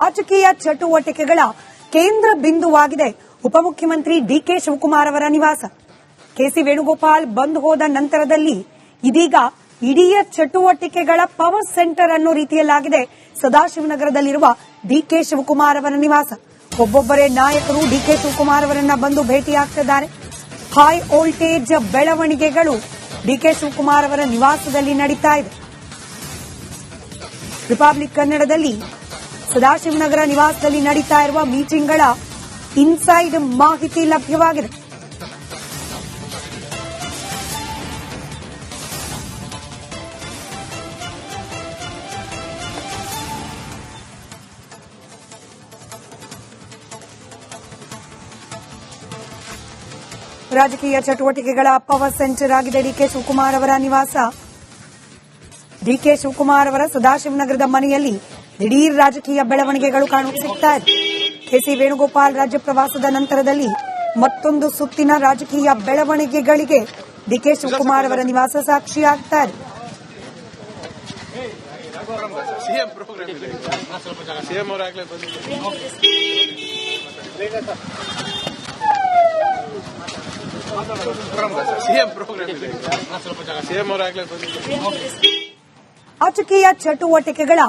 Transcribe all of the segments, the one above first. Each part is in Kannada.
ರಾಜಕೀಯ ಚಟುವಟಿಕೆಗಳ ಕೇಂದ್ರ ಬಿಂದುವಾಗಿದೆ ಉಪಮುಖ್ಯಮಂತ್ರಿ ಡಿಕೆ ಶಿವಕುಮಾರ್ ಅವರ ನಿವಾಸ. ಕೆಸಿ ವೇಣುಗೋಪಾಲ್ ಬಂದ್ ಹೋದ ನಂತರದಲ್ಲಿ ಇದೀಗ ಇಡೀ ಚಟುವಟಿಕೆಗಳ ಪವರ್ ಸೆಂಟರ್ ಅನ್ನೋ ರೀತಿಯಲ್ಲಾಗಿದೆ ಸದಾಶಿವನಗರದಲ್ಲಿರುವ ಡಿಕೆ ಶಿವಕುಮಾರ್ ಅವರ ನಿವಾಸ. ಒಬ್ಬೊಬ್ಬರೇ ನಾಯಕರು ಡಿಕೆ ಶಿವಕುಮಾರ್ ಅವರನ್ನ ಬಂದು ಭೇಟಿಯಾಗ್ತಿದ್ದಾರೆ. ಹೈ ವೋಲ್ಟೇಜ್ ಬೆಳವಣಿಗೆಗಳು ಡಿಕೆ ಶಿವಕುಮಾರ್ ಅವರ ನಿವಾಸದಲ್ಲಿ ನಡೀತಾ ಇದೆ. ರಿಪಬ್ಲಿಕ್ ಕನ್ನಡದಲ್ಲಿ ಸದಾಶಿವನಗರ ನಿವಾಸದಲ್ಲಿ ನಡೀತಾ ಇರುವ ಮೀಟಿಂಗ್ಗಳ ಇನ್ಸೈಡ್ ಮಾಹಿತಿ ಲಭ್ಯವಾಗಿದೆ. ರಾಜಕೀಯ ಚಟುವಟಿಕೆಗಳ ಪವರ್ ಸೆಂಟರ್ ಆಗಿದೆ ಡಿಕೆ ಶಿವಕುಮಾರ್ ಅವರ ನಿವಾಸ. ಡಿಕೆ ಶಿವಕುಮಾರ್ ಅವರ ಸದಾಶಿವನಗರದ ಮನೆಯಲ್ಲಿ ದಿಢೀರ್ ರಾಜಕೀಯ ಬೆಳವಣಿಗೆಗಳು ಕಾಣುತ್ತಿವೆ ಸಿಗ್ತಾ ಇದೆ. ಕೆಸಿ ವೇಣುಗೋಪಾಲ್ ರಾಜ್ಯ ಪ್ರವಾಸದ ನಂತರದಲ್ಲಿ ಮತ್ತೊಂದು ಸುತ್ತಿನ ರಾಜಕೀಯ ಬೆಳವಣಿಗೆಗಳಿಗೆ ಡಿಕೆ ಶಿವಕುಮಾರ್ ಅವರ ನಿವಾಸ ಸಾಕ್ಷಿಯಾಗ್ತಾ ಇದೆ. ರಾಜಕೀಯ ಚಟುವಟಿಕೆಗಳ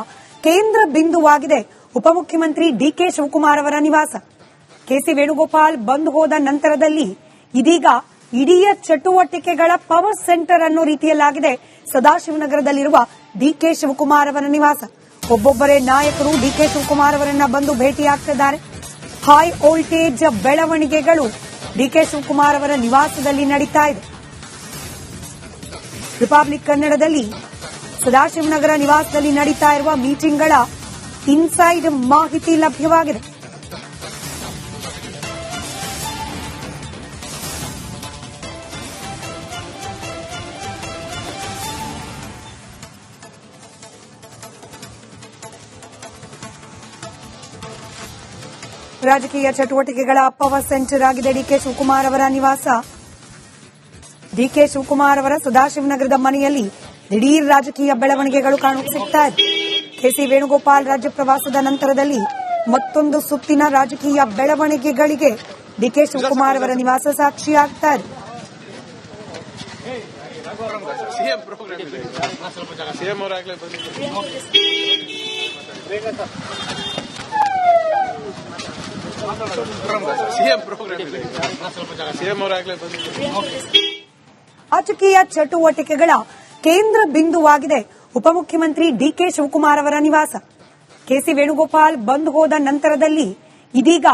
ಕೇಂದ್ರ ಬಿಂದುವಾಗಿದೆ ಉಪಮುಖ್ಯಮಂತ್ರಿ ಡಿಕೆ ಶಿವಕುಮಾರ್ ಅವರ ನಿವಾಸ. ಕೆಸಿ ವೇಣುಗೋಪಾಲ್ ಬಂದ್ ಹೋದ ನಂತರದಲ್ಲಿ ಇದೀಗ ಇಡೀ ಚಟುವಟಿಕೆಗಳ ಪವರ್ ಸೆಂಟರ್ ಅನ್ನೋ ರೀತಿಯಲ್ಲಾಗಿದೆ ಸದಾಶಿವನಗರದಲ್ಲಿರುವ ಡಿಕೆ ಶಿವಕುಮಾರ್ ಅವರ ನಿವಾಸ. ಒಬ್ಬೊಬ್ಬರೇ ನಾಯಕರು ಡಿಕೆ ಶಿವಕುಮಾರ್ ಅವರನ್ನ ಬಂದು ಭೇಟಿಯಾಗ್ತಿದ್ದಾರೆ. ಹೈ ವೋಲ್ಟೇಜ್ ಬೆಳವಣಿಗೆಗಳು ಡಿಕೆ ಶಿವಕುಮಾರ್ ಅವರ ನಿವಾಸದಲ್ಲಿ ನಡೀತಾ ಇದೆ. ರಿಪಬ್ಲಿಕ್ ಕನ್ನಡದಲ್ಲಿ ಸದಾಶಿವನಗರ ನಿವಾಸದಲ್ಲಿ ನಡೀತಾ ಇರುವ ಮೀಟಿಂಗ್ಗಳ ಇನ್ಸೈಡ್ ಮಾಹಿತಿ ಲಭ್ಯವಾಗಿದೆ. ರಾಜಕೀಯ ಚಟುವಟಿಕೆಗಳ ಪವರ್ ಸೆಂಟರ್ ಆಗಿದೆ ಡಿಕೆ ಶಿವಕುಮಾರ್ ಅವರ ನಿವಾಸ. ಡಿಕೆ ಶಿವಕುಮಾರ್ ಅವರ ಸದಾಶಿವನಗರದ ಮನೆಯಲ್ಲಿ ದಿಢೀರ್ ರಾಜಕೀಯ ಬೆಳವಣಿಗೆಗಳು ಕಾಣುತ್ತಿವೆ ಸಿಗ್ತಾ ಇದೆ. ಕೆಸಿ ವೇಣುಗೋಪಾಲ್ ರಾಜ್ಯ ಪ್ರವಾಸದ ನಂತರದಲ್ಲಿ ಮತ್ತೊಂದು ಸುತ್ತಿನ ರಾಜಕೀಯ ಬೆಳವಣಿಗೆಗಳಿಗೆ ಡಿಕೆ ಶಿವಕುಮಾರ್ ಅವರ ನಿವಾಸ ಸಾಕ್ಷಿಯಾಗ್ತಾ ಇದೆ. ರಾಜಕೀಯ ಚಟುವಟಿಕೆಗಳ ಕೇಂದ್ರ ಬಿಂದುವಾಗಿದೆ ಉಪಮುಖ್ಯಮಂತ್ರಿ ಡಿಕೆ ಶಿವಕುಮಾರ್ ಅವರ ನಿವಾಸ. ಕೆಸಿ ವೇಣುಗೋಪಾಲ್ ಬಂದ್ ಹೋದ ನಂತರದಲ್ಲಿ ಇದೀಗ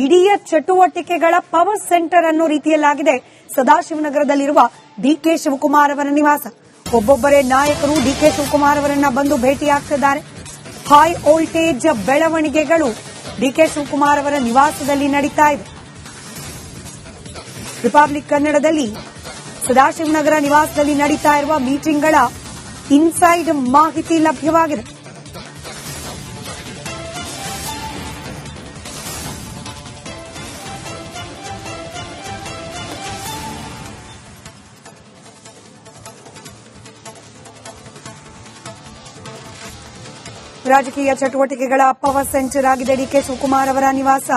ಇಡೀ ಚಟುವಟಿಕೆಗಳ ಪವರ್ ಸೆಂಟರ್ ಅನ್ನೋ ರೀತಿಯಲ್ಲಾಗಿದೆ ಸದಾಶಿವನಗರದಲ್ಲಿರುವ ಡಿಕೆ ಶಿವಕುಮಾರ್ ಅವರ ನಿವಾಸ. ಒಬ್ಬೊಬ್ಬರೇ ನಾಯಕರು ಡಿಕೆ ಶಿವಕುಮಾರ್ ಅವರನ್ನ ಬಂದು ಭೇಟಿಯಾಗ್ತಿದ್ದಾರೆ. ಹೈ ವೋಲ್ಟೇಜ್ ಬೆಳವಣಿಗೆಗಳು ಡಿಕೆ ಶಿವಕುಮಾರ್ ಅವರ ನಿವಾಸದಲ್ಲಿ ನಡೀತಾ ಇದೆ. ರಿಪಬ್ಲಿಕ್ ಕನ್ನಡದಲ್ಲಿ ಸದಾಶಿವನಗರ ನಿವಾಸದಲ್ಲಿ ನಡೀತಾ ಇರುವ ಮೀಟಿಂಗ್ಗಳ ಇನ್ಸೈಡ್ ಮಾಹಿತಿ ಲಭ್ಯವಾಗಿದೆ. ರಾಜಕೀಯ ಚಟುವಟಿಕೆಗಳ ಪವರ್ ಸೆಂಟರ್ ಆಗಿದೆ ಡಿಕೆ ಶಿವಕುಮಾರ್ ಅವರ ನಿವಾಸ.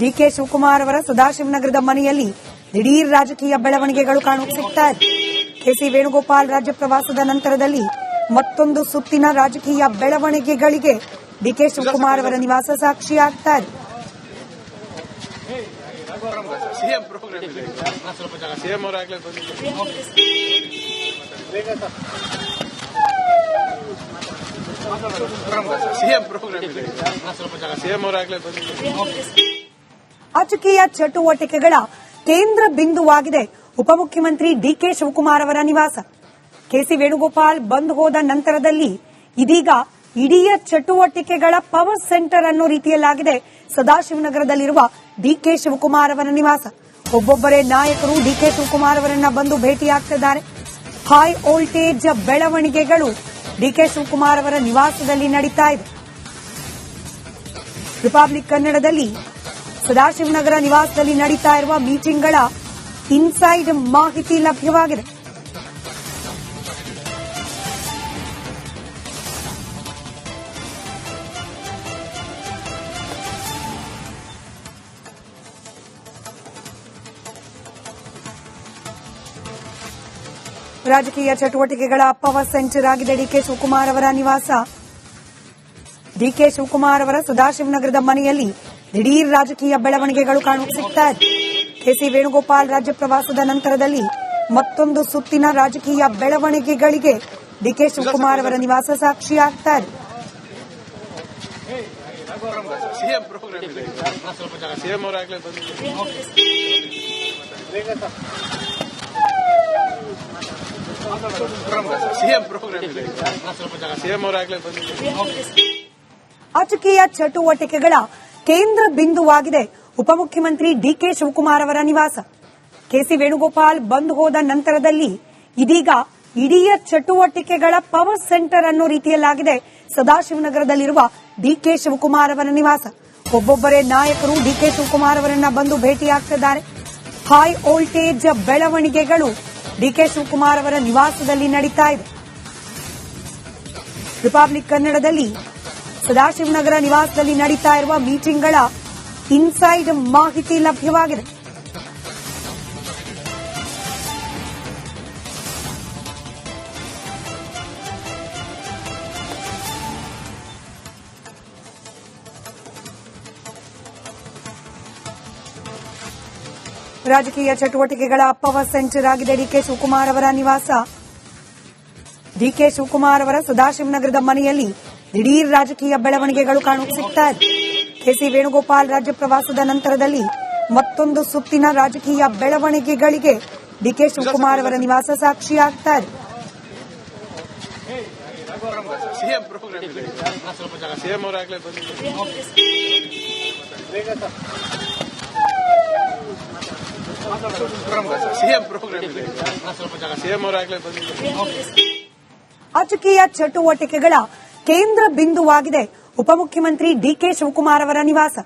ಡಿಕೆ ಶಿವಕುಮಾರ್ ಅವರ ಸದಾಶಿವನಗರದ ಮನೆಯಲ್ಲಿ ದಿಢೀರ್ ರಾಜಕೀಯ ಬೆಳವಣಿಗೆಗಳು ಕಾಣುತ್ತಿವೆ ಸಿಗ್ತಾ ಇದೆ. ಕೆಸಿ ವೇಣುಗೋಪಾಲ್ ರಾಜ್ಯ ಪ್ರವಾಸದ ನಂತರದಲ್ಲಿ ಮತ್ತೊಂದು ಸುತ್ತಿನ ರಾಜಕೀಯ ಬೆಳವಣಿಗೆಗಳಿಗೆ ಡಿಕೆ ಶಿವಕುಮಾರ್ ಅವರ ನಿವಾಸ ಸಾಕ್ಷಿಯಾಗ್ತಾ ಇದೆ. ರಾಜಕೀಯ ಚಟುವಟಿಕೆಗಳ ಕೇಂದ್ರ ಬಿಂದುವಾಗಿದೆ ಉಪಮುಖ್ಯಮಂತ್ರಿ ಡಿಕೆ ಶಿವಕುಮಾರ್ ಅವರ ನಿವಾಸ. ಕೆಸಿ ವೇಣುಗೋಪಾಲ್ ಬಂದ್ ಹೋದ ನಂತರದಲ್ಲಿ ಇದೀಗ ಇಡೀ ಚಟುವಟಿಕೆಗಳ ಪವರ್ ಸೆಂಟರ್ ಅನ್ನೋ ರೀತಿಯಲ್ಲಾಗಿದೆ ಸದಾಶಿವನಗರದಲ್ಲಿರುವ ಡಿಕೆ ಶಿವಕುಮಾರ್ ಅವರ ನಿವಾಸ. ಒಬ್ಬೊಬ್ಬರೇ ನಾಯಕರು ಡಿಕೆ ಶಿವಕುಮಾರ್ ಅವರನ್ನ ಬಂದು ಭೇಟಿಯಾಗ್ತಿದ್ದಾರೆ. ಹೈ ವೋಲ್ಟೇಜ್ ಬೆಳವಣಿಗೆಗಳು ಡಿಕೆ ಶಿವಕುಮಾರ್ ಅವರ ನಿವಾಸದಲ್ಲಿ ನಡೀತಾ ಇದೆ. ರಿಪಬ್ಲಿಕ್ ಕನ್ನಡದಲ್ಲಿ ಸದಾಶಿವನಗರ ನಿವಾಸದಲ್ಲಿ ನಡೀತಾ ಇರುವ ಮೀಟಿಂಗ್ಗಳ ಇನ್ಸೈಡ್ ಮಾಹಿತಿ ಲಭ್ಯವಾಗಿದೆ. ರಾಜಕೀಯ ಚಟುವಟಿಕೆಗಳ ಅಪ್ಪವ ಸೆಂಚರ್ ಆಗಿದೆ ಡಿಕೆ ಶಿವಕುಮಾರ್ ಅವರ ನಿವಾಸ. ಡಿಕೆ ಶಿವಕುಮಾರ್ ಅವರ ಸದಾಶಿವನಗರದ ಮನೆಯಲ್ಲಿ ದಿಢೀರ್ ರಾಜಕೀಯ ಬೆಳವಣಿಗೆಗಳು ಕಾಣುತ್ತಿವೆ ಸಿಗ್ತಾ ಇದೆ. ಕೆಸಿ ವೇಣುಗೋಪಾಲ್ ರಾಜ್ಯ ಪ್ರವಾಸದ ನಂತರದಲ್ಲಿ ಮತ್ತೊಂದು ಸುತ್ತಿನ ರಾಜಕೀಯ ಬೆಳವಣಿಗೆಗಳಿಗೆ ಡಿಕೆ ಶಿವಕುಮಾರ್ ಅವರ ನಿವಾಸ ಸಾಕ್ಷಿಯಾಗ್ತಾ ಇದೆ. ರಾಜಕೀಯ ಚಟುವಟಿಕೆಗಳ ಕೇಂದ್ರ ಬಿಂದುವಾಗಿದೆ ಉಪಮುಖ್ಯಮಂತ್ರಿ ಡಿಕೆ ಶಿವಕುಮಾರ್ ಅವರ ನಿವಾಸ. ಕೆಸಿ ವೇಣುಗೋಪಾಲ್ ಬಂದ್ ಹೋದ ನಂತರದಲ್ಲಿ ಇದೀಗ ಇಡೀ ಚಟುವಟಿಕೆಗಳ ಪವರ್ ಸೆಂಟರ್ ಅನ್ನೋ ರೀತಿಯಲ್ಲಾಗಿದೆ ಸದಾಶಿವನಗರದಲ್ಲಿರುವ ಡಿಕೆ ಶಿವಕುಮಾರ್ ಅವರ ನಿವಾಸ. ಒಬ್ಬೊಬ್ಬರೇ ನಾಯಕರು ಡಿಕೆ ಶಿವಕುಮಾರ್ ಅವರನ್ನ ಬಂದು ಭೇಟಿಯಾಗ್ತಿದ್ದಾರೆ. ಹೈ ವೋಲ್ಟೇಜ್ ಬೆಳವಣಿಗೆಗಳು ಡಿಕೆ ಶಿವಕುಮಾರ್ ಅವರ ನಿವಾಸದಲ್ಲಿ ನಡೀತಾ ಇದೆ. ರಿಪಬ್ಲಿಕ್ ಕನ್ನಡದಲ್ಲಿ ಸದಾಶಿವನಗರ ನಿವಾಸದಲ್ಲಿ ನಡೀತಾ ಇರುವ ಮೀಟಿಂಗ್ಗಳ ಇನ್ಸೈಡ್ ಮಾಹಿತಿ ಲಭ್ಯವಾಗಿದೆ. ರಾಜಕೀಯ ಚಟುವಟಿಕೆಗಳ ಅಪ್ಪವ ಸೆಂಚರ್ ಆಗಿದೆ ಡಿಕೆ ಶಿವಕುಮಾರ್ ಅವರ ನಿವಾಸ. ಡಿಕೆ ಶಿವಕುಮಾರ್ ಅವರ ಸದಾಶಿವನಗರದ ಮನೆಯಲ್ಲಿ ದಿಢೀರ್ ರಾಜಕೀಯ ಬೆಳವಣಿಗೆಗಳು ಕಾಣುತ್ತಿವೆ ಸಿಗ್ತಾ ಇದೆ. ಕೆಸಿ ವೇಣುಗೋಪಾಲ್ ರಾಜ್ಯ ಪ್ರವಾಸದ ನಂತರದಲ್ಲಿ ಮತ್ತೊಂದು ಸುತ್ತಿನ ರಾಜಕೀಯ ಬೆಳವಣಿಗೆಗಳಿಗೆ ಡಿಕೆ ಶಿವಕುಮಾರ್ ಅವರ ನಿವಾಸ ಸಾಕ್ಷಿಯಾಗ್ತಾ ಇದೆ. ರಾಜಕೀಯ ಚಟುವಟಿಕೆಗಳ ಕೇಂದ್ರ ಬಿಂದುವಾಗಿದೆ ಉಪಮುಖ್ಯಮಂತ್ರಿ ಡಿಕೆ ಶಿವಕುಮಾರ್ ಅವರ ನಿವಾಸ.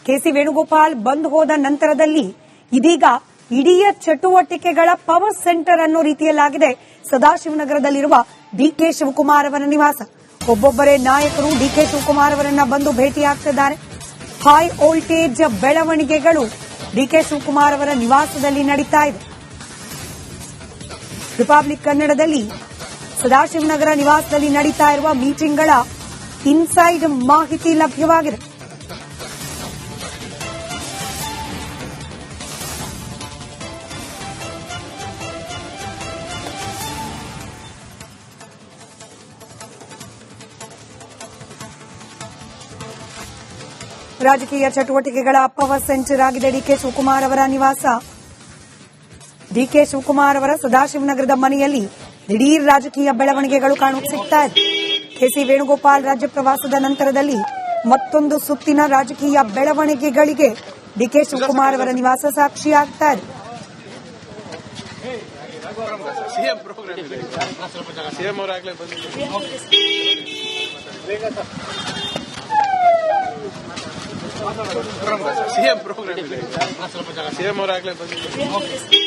ಕೆಸಿ ವೇಣುಗೋಪಾಲ್ ಬಂದ್ ಹೋದ ನಂತರದಲ್ಲಿ ಇದೀಗ ಇಡೀ ಚಟುವಟಿಕೆಗಳ ಪವರ್ ಸೆಂಟರ್ ಅನ್ನೋ ರೀತಿಯಲ್ಲಾಗಿದೆ ಸದಾಶಿವನಗರದಲ್ಲಿರುವ ಡಿಕೆ ಶಿವಕುಮಾರ್ ಅವರ ನಿವಾಸ. ಒಬ್ಬೊಬ್ಬರೇ ನಾಯಕರು ಡಿಕೆ ಶಿವಕುಮಾರ್ ಅವರನ್ನ ಬಂದು ಭೇಟಿಯಾಗ್ತಿದ್ದಾರೆ. ಹೈ ವೋಲ್ಟೇಜ್ ಬೆಳವಣಿಗೆಗಳು ಡಿಕೆ ಶಿವಕುಮಾರ್ ಅವರ ನಿವಾಸದಲ್ಲಿ ನಡೀತಾ ಇದೆ. ರಿಪಬ್ಲಿಕ್ ಕನ್ನಡದಲ್ಲಿ ಸದಾಶಿವನಗರ ನಿವಾಸದಲ್ಲಿ ನಡೀತಾ ಇರುವ ಮೀಟಿಂಗ್ಗಳ ಇನ್ಸೈಡ್ ಮಾಹಿತಿ ಲಭ್ಯವಾಗಿದೆ. ರಾಜಕೀಯ ಚಟುವಟಿಕೆಗಳ ಅಪ್ಪವ ಸೆಂಚರ್ ಆಗಿದೆ ಡಿಕೆ ಶಿವಕುಮಾರ್ ಅವರ ನಿವಾಸ. ಡಿಕೆ ಶಿವಕುಮಾರ್ ಅವರ ಸದಾಶಿವನಗರದ ಮನೆಯಲ್ಲಿ ದಿಢೀರ್ ರಾಜಕೀಯ ಬೆಳವಣಿಗೆಗಳು ಕಾಣುತ್ತಿವೆ ಸಿಗ್ತಾ ಇದೆ. ಕೆಸಿ ವೇಣುಗೋಪಾಲ್ ರಾಜ್ಯ ಪ್ರವಾಸದ ನಂತರದಲ್ಲಿ ಮತ್ತೊಂದು ಸುತ್ತಿನ ರಾಜಕೀಯ ಬೆಳವಣಿಗೆಗಳಿಗೆ ಡಿಕೆ ಶಿವಕುಮಾರ್ ಅವರ ನಿವಾಸ ಸಾಕ್ಷಿಯಾಗ್ತಾ ಇದೆ. ಸಿಎಂ ಪ್ರೋಗ್ರಾಮ್ ಇದೆ. ಸ್ವಲ್ಪ ಜಾಗ ಸಿಎಂ ಅವರಾಗಲೇ ಬಂದಿದ್ದಾರೆ.